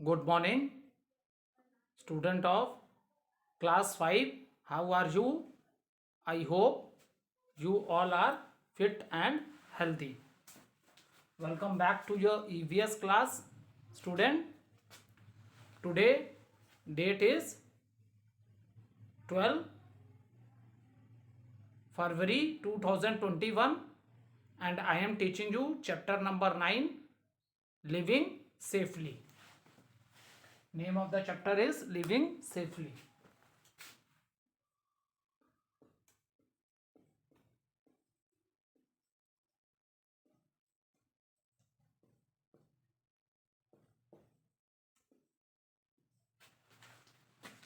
Good morning, student of class 5. How are you? I hope you all are fit and healthy. Welcome back to your EVS class, student. Today date is 12 February 2021 and I am teaching you chapter number 9, Living Safely. Name of the chapter is Living Safely.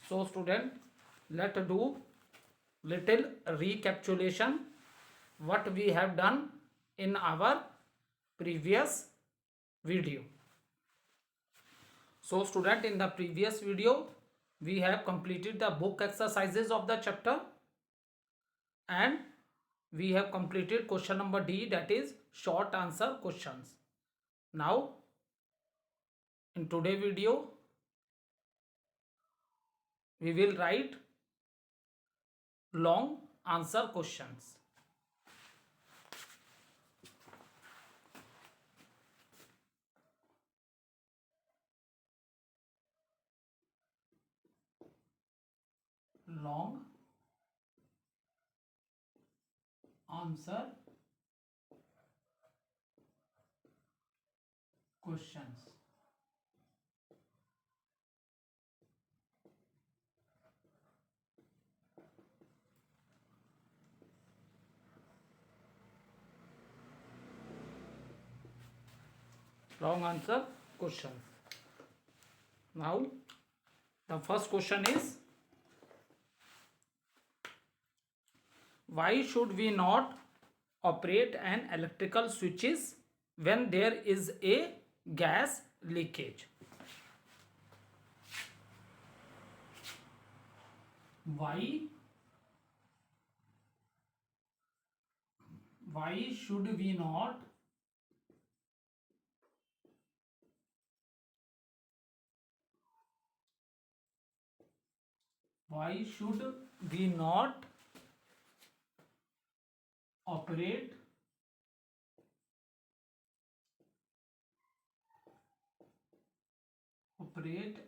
So student, let's do little recapitulation what we have done in our previous video. So student, in the previous video we have completed the book exercises of the chapter and we have completed question number D, that is short answer questions. Now in today video we will write long answer questions. Long answer questions. Long answer questions. Now the first question is, why should we not operate an electrical switches when there is a gas leakage? Why should we not why should we not operate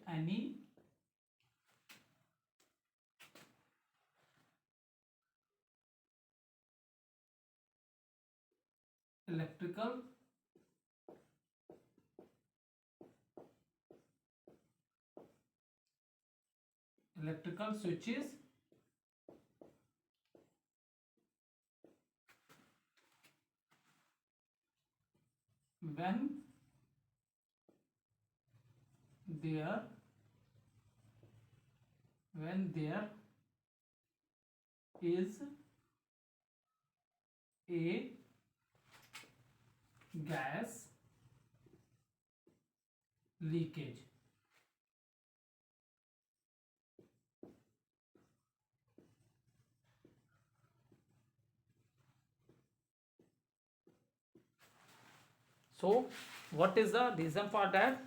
any electrical switches when there is a gas leakage? So what is the reason for that?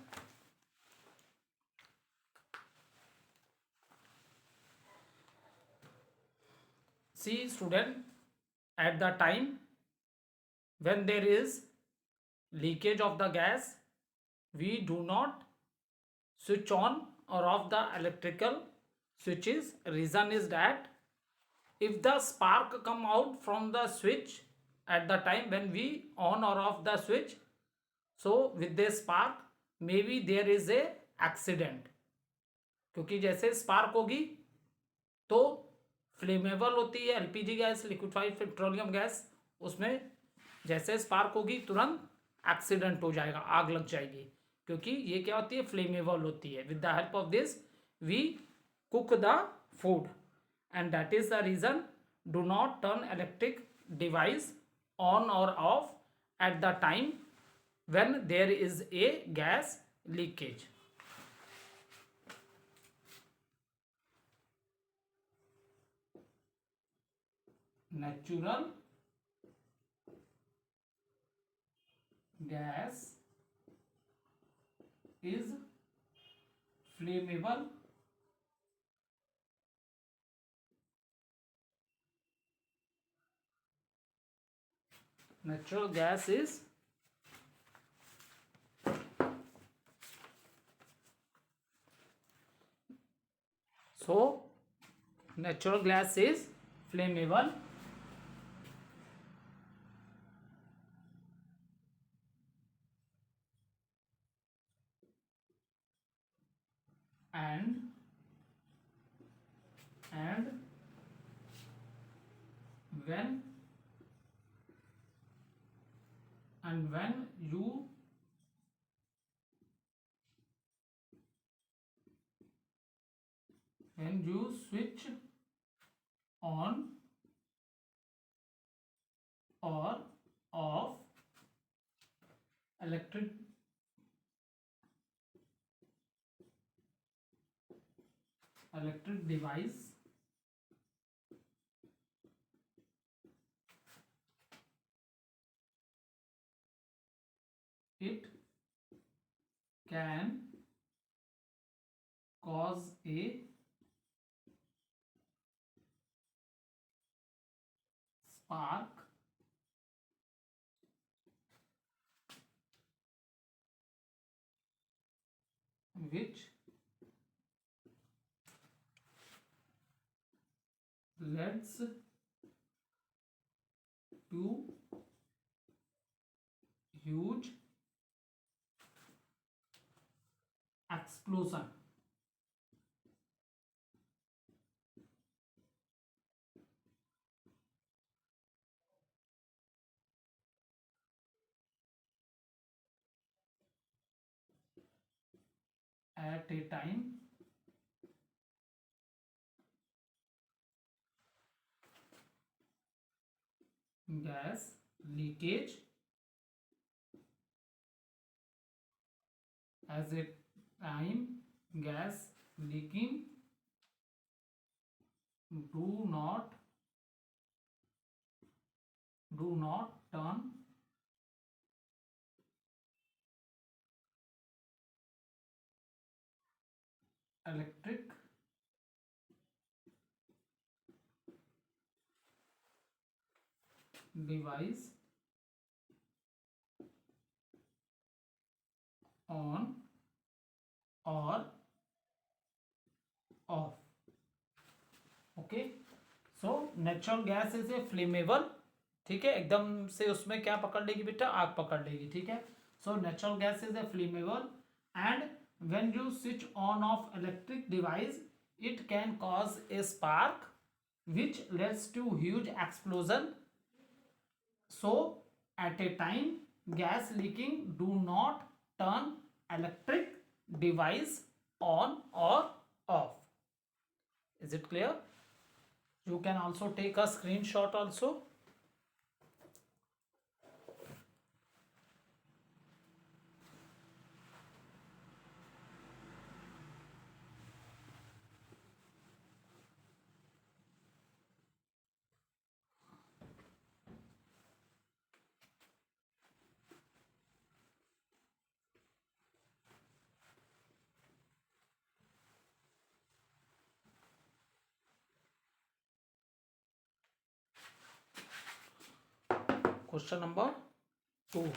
See student, at the time when there is leakage of the gas, we do not switch on or off the electrical switches. Reason is that if the spark come out from the switch at the time when we on or off the switch, so with this spark maybe there is a accident, क्योंकि जैसे spark होगी तो flammable होती है LPG gas, liquefied petroleum gas, उसमें जैसे spark होगी तुरंत एक्सीडेंट हो जाएगा, आग लग जाएगी, क्योंकि ये क्या होती है, फ्लेमेबल होती है. With the help of this we cook the food and that is the reason do not turn electric device on और off at the time when there is a gas leakage. Natural gas is flammable, natural gas is so natural gas is flammable and and when when you switch on or off electric device, it can cause a spark which leads to huge explosion. At a time, gas leakage as a time gas leaking do not turn electric device on or off. Okay, so natural gas is a flammable, ठीक है, एकदम से उसमें क्या पकड़ लेगी बेटा, आग पकड़ लेगी, ठीक है। So natural gas is a flammable and when you switch on off electric device it can cause A spark which leads to huge explosion. So at a time gas leaking do not turn electric device on or off. Is it clear? You can also take a screenshot also. Question number 2.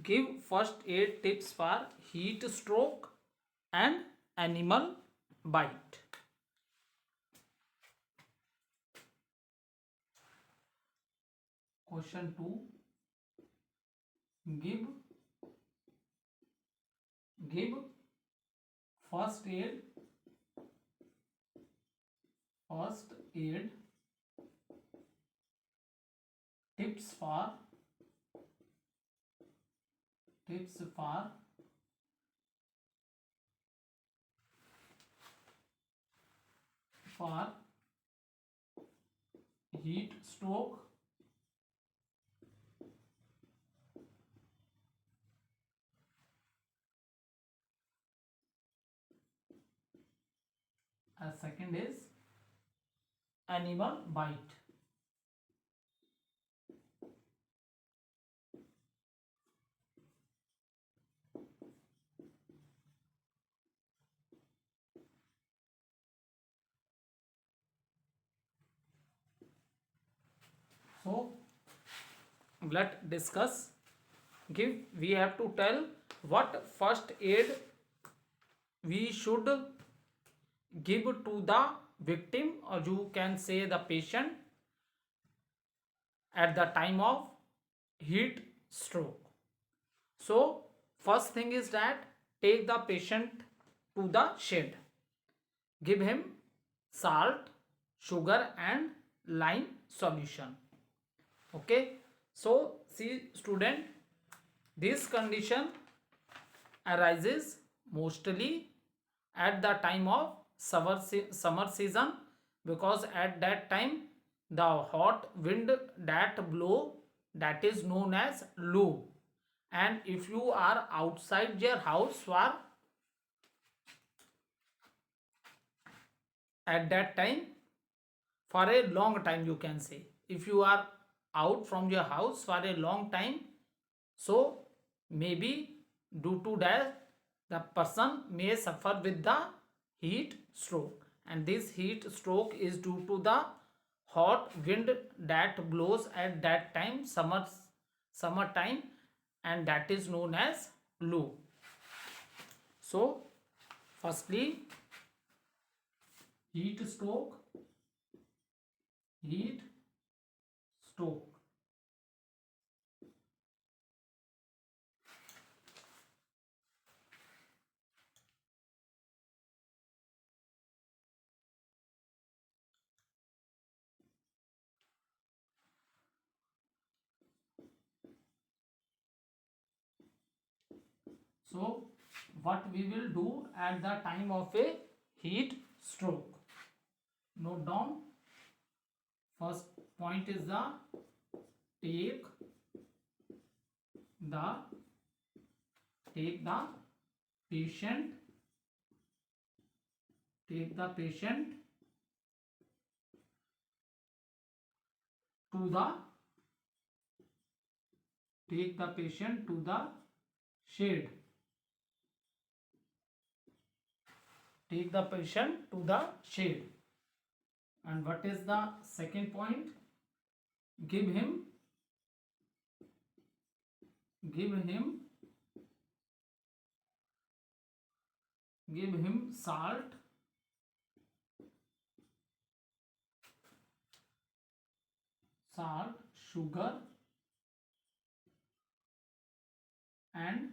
Give first aid tips for heat stroke and animal bite. Question 2. Give first aid tips for heat stroke and second is animal bite. So let's discuss. We have to tell what first aid we should give to the victim, or you can say the patient, at the time of heat stroke. So first thing is that take the patient to the shade. Give him salt, sugar and lime solution. Okay. So see student, this condition arises mostly at the time of summer season, because at that time the hot wind that blow, that is known as loo, and if you are outside your house for at that time for a long time, you can say, if you are out from your house for a long time, so maybe due to that the person may suffer with the heat stroke, and this heat stroke is due to the hot wind that blows at that time, summer time, and that is known as loo. So firstly, heat stroke, heat stroke. So what we will do at the time of a heat stroke? Note down. First point is the take the take the patient take the patient to the take the patient to the shade. Take the patient to the shade. And what is the second point? Give him give him salt, sugar and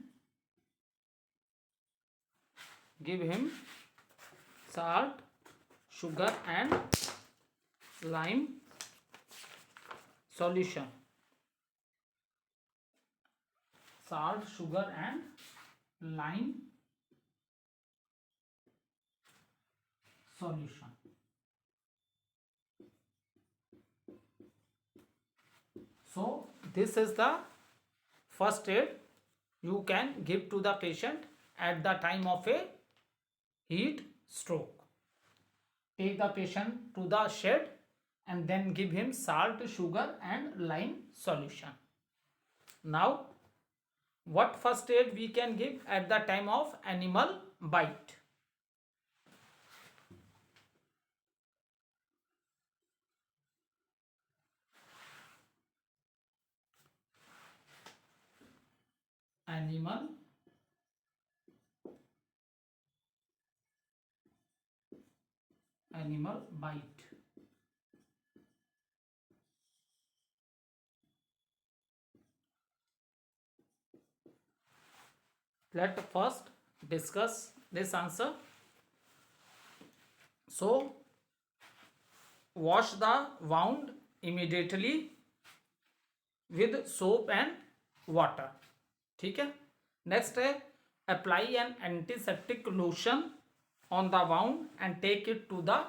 give him salt, sugar and lime solution. Salt, sugar and lime solution. So this is the first aid you can give to the patient at the time of a heat stroke. Take the patient to the shed and then give him salt, sugar and lime solution. Now, what first aid we can give at the time of animal bite? Animal bite. Let first discuss this answer. So wash the wound immediately with soap and water. ठीक है. Next है apply an antiseptic lotion on the wound and take it to the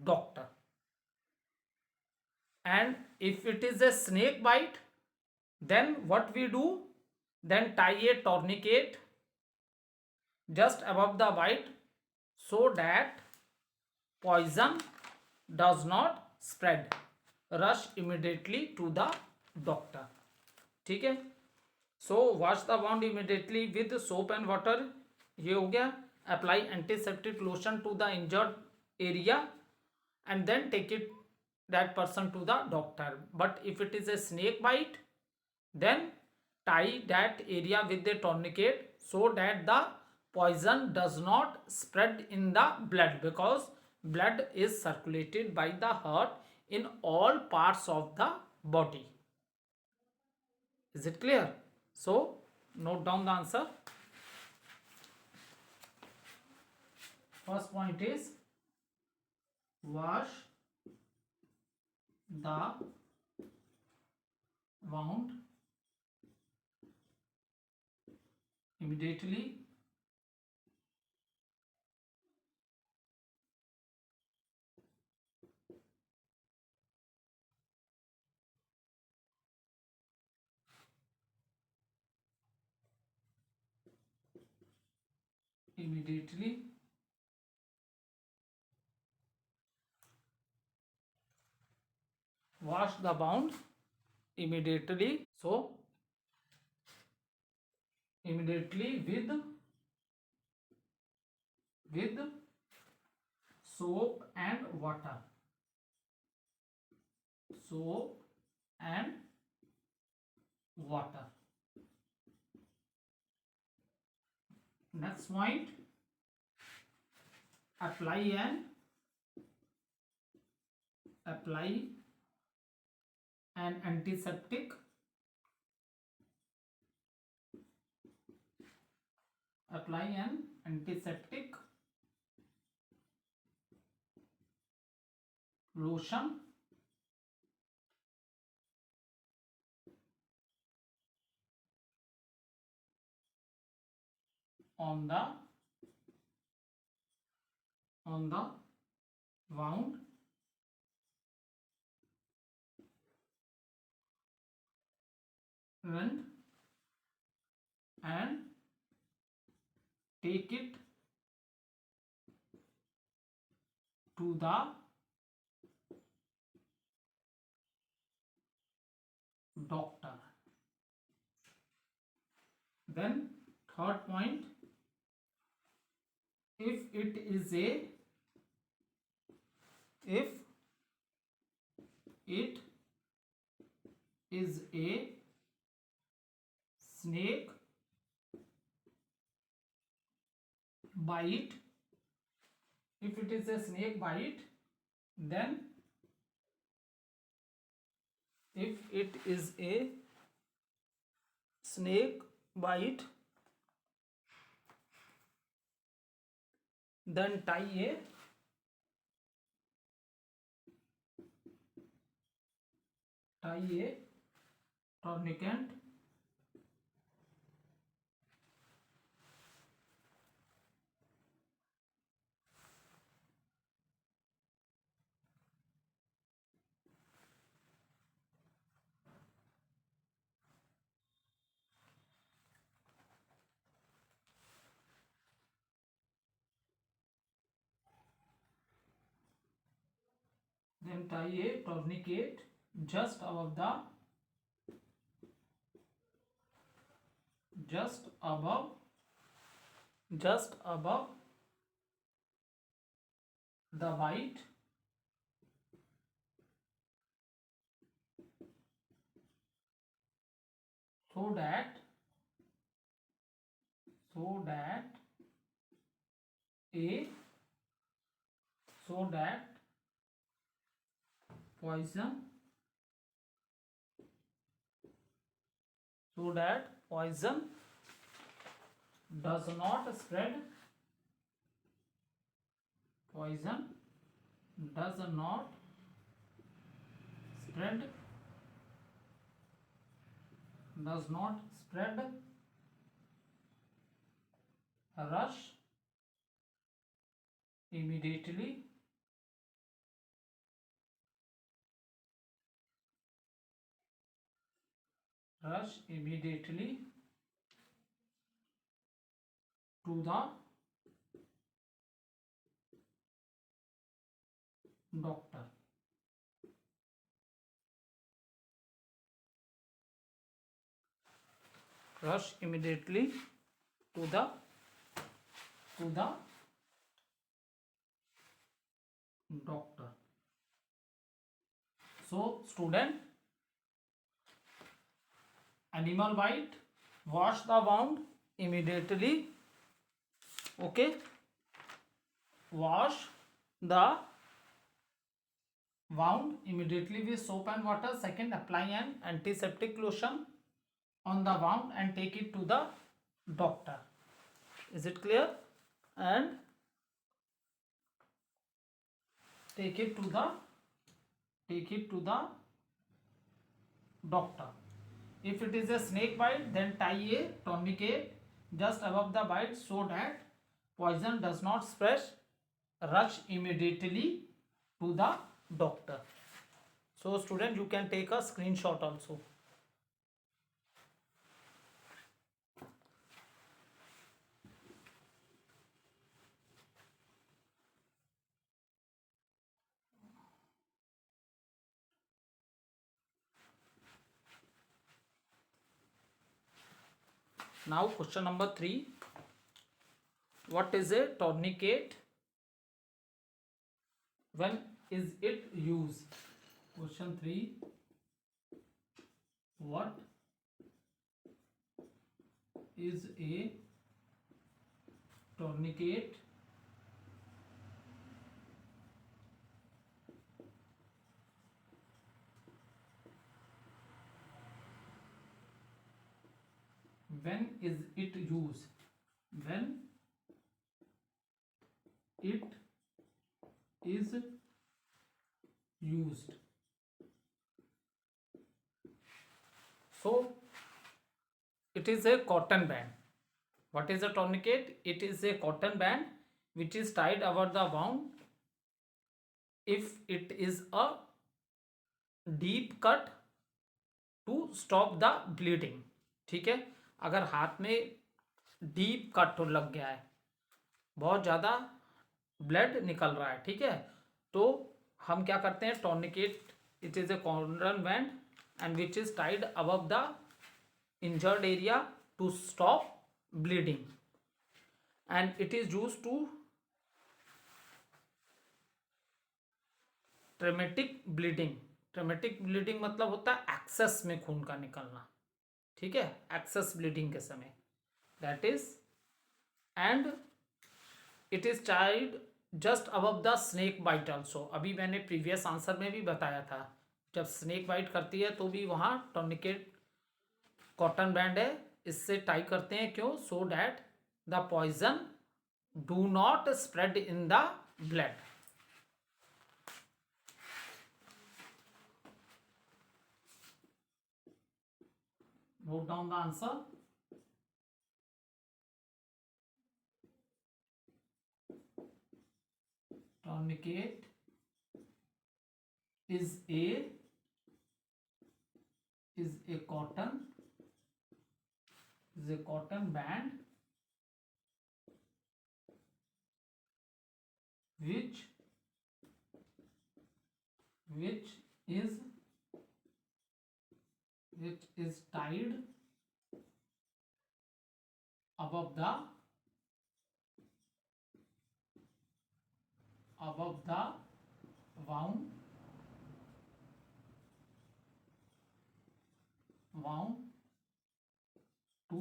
doctor. And if it is a snake bite, then what we do? Then tie a tourniquet just above the bite so that poison does not spread. Rush immediately to the doctor. ठीक है. So wash the wound immediately with soap and water. ये हो गया. Apply antiseptic lotion to the injured area and then take it that person to the doctor. But if it is a snake bite, then tie that area with a tourniquet so that the poison does not spread in the blood, because blood is circulated by the heart in all parts of the body. Is it clear? So note down the answer. First point is wash the wound immediately. Immediately. Wash the wound immediately. So immediately with soap and water. Soap and water. Next point, apply an antiseptic. Apply an antiseptic lotion on the wound and take it to the doctor. Then third point, if it is a snake bite, if it is a snake bite, then if it is a snake bite, then tie a tourniquet just above just above the bite, so that a so that poison does not spread, poison does not spread rush immediately to the doctor. Rush immediately to the doctor. So student, animal bite, wash the wound immediately. Okay, wash the wound immediately with soap and water. Second, apply an antiseptic lotion on the wound and take it to the doctor. Is it clear? And take it to the doctor. If it is a snake bite, then tie a tourniquet just above the bite so that poison does not spread. Rush immediately to the doctor. So student, you can take a screenshot also. Now question number 3. What is a tourniquet? When is it used? Question 3. What is a tourniquet? When is it used? When it is used. So it is a cotton band. What is a tourniquet? It is a cotton band which is tied over the wound. If it is a deep cut to stop the bleeding. ठीक है, अगर हाथ में deep cut लग गया है, बहुत ज़्यादा ब्लड निकल रहा है, ठीक है, तो हम क्या करते हैं, tourniquet, it is a cotton band and which is tied above the injured area to stop bleeding and it is use to traumatic bleeding. Traumatic bleeding मतलब होता है एक्सेस में खून का निकलना, ठीक है, एक्सेस ब्लीडिंग के समय, that is, and it is tied just above the snake bite also. अभी मैंने प्रीवियस आंसर में भी बताया था, जब स्नेक बाइट करती है तो भी वहाँ टॉर्निकेट कॉटन बैंड है, इससे टाई करते हैं. क्यों? So that the poison do not spread in the blood. Note down the answer. Tourniquet is a cotton band which is tied above the wound to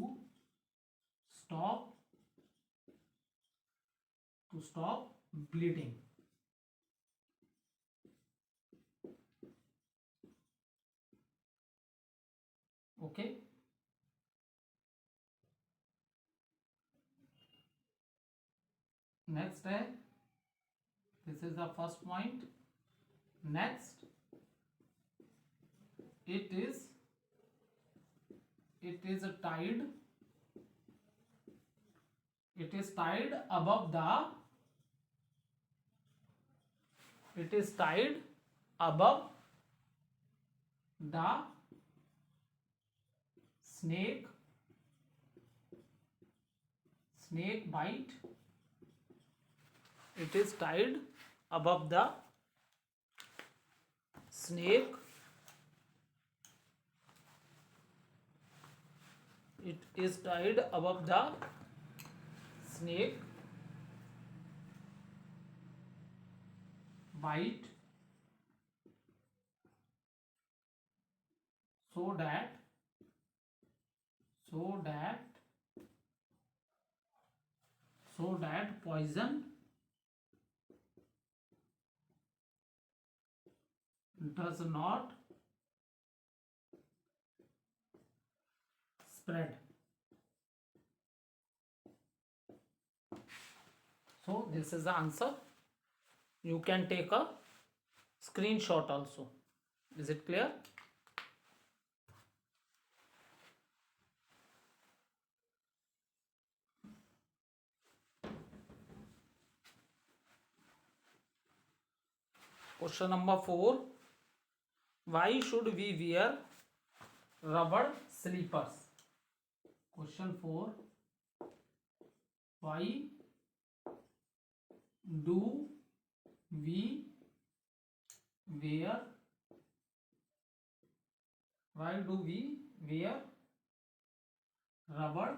stop bleeding. Okay, next है, this is the first point. Next, it is tied above the snake bite. It is tied above the snake. It is tied above the snake bite so that poison does not spread. So this is the answer. You can take a screenshot also. Is it clear? Question number 4. Why should we wear rubber slippers? Question 4. Why do we wear rubber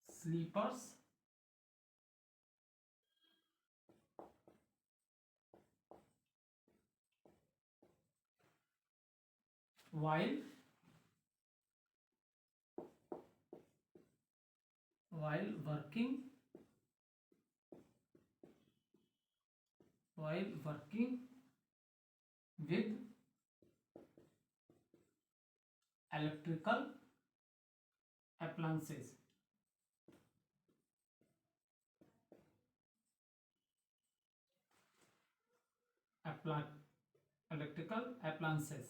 slippers while working with electrical appliances? Electrical appliances.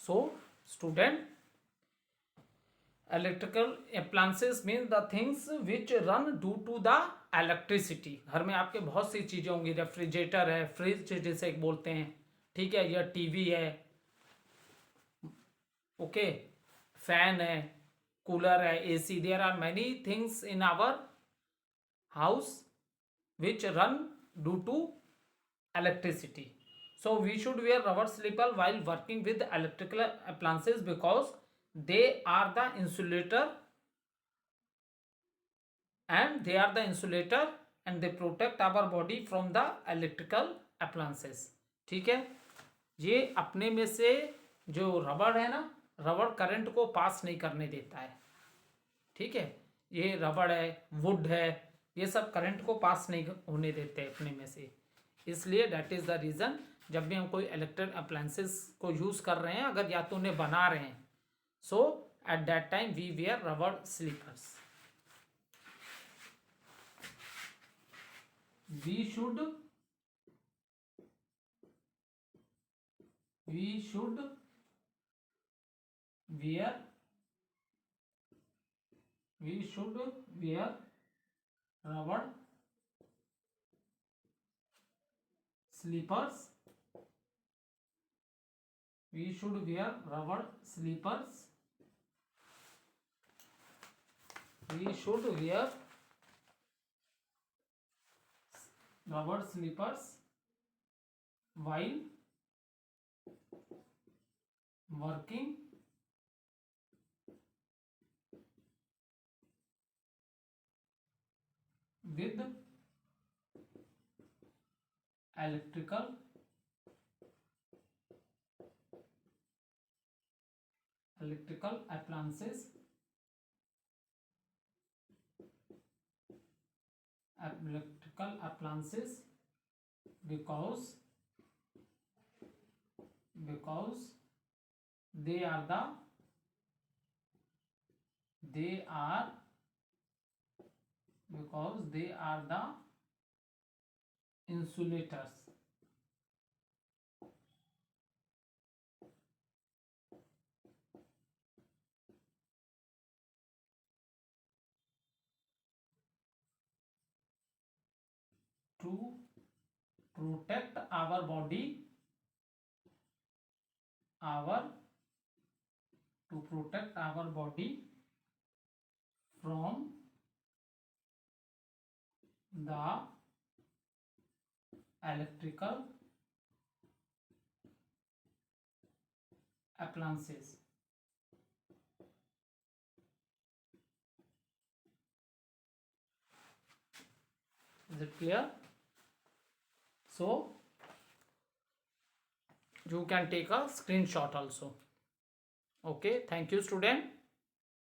So student, electrical appliances means the things which run due to the electricity. घर में आपके बहुत सी चीजें होंगी, refrigerator है, fridge जिसे बोलते हैं, ठीक है, या टीवी है, ओके, फैन है, कूलर है, AC. There are many things in our house which run due to electricity. So we should wear rubber slipper while working with electrical appliances because they are the insulator and they protect our body from the electrical appliances. ठीक है, ये अपने में से जो रबड़ है ना, रबड़ करंट को पास नहीं करने देता है. ठीक है, ये रबड़ है, वुड है, ये सब करंट को पास नहीं होने देते अपने में से. इसलिए दैट इज द रीजन जब भी हम कोई इलेक्ट्रिक अप्लायंसेस को यूज कर रहे हैं, अगर या तो उन्हें बना रहे हैं, so at that time we wear rubber slippers. We should wear rubber slippers. We should wear rubber slippers. We should wear rubber slippers while working with electrical appliances because they are the insulators. To protect our body from the electrical appliances. Is it clear? So you can take a screenshot also. Okay, thank you student.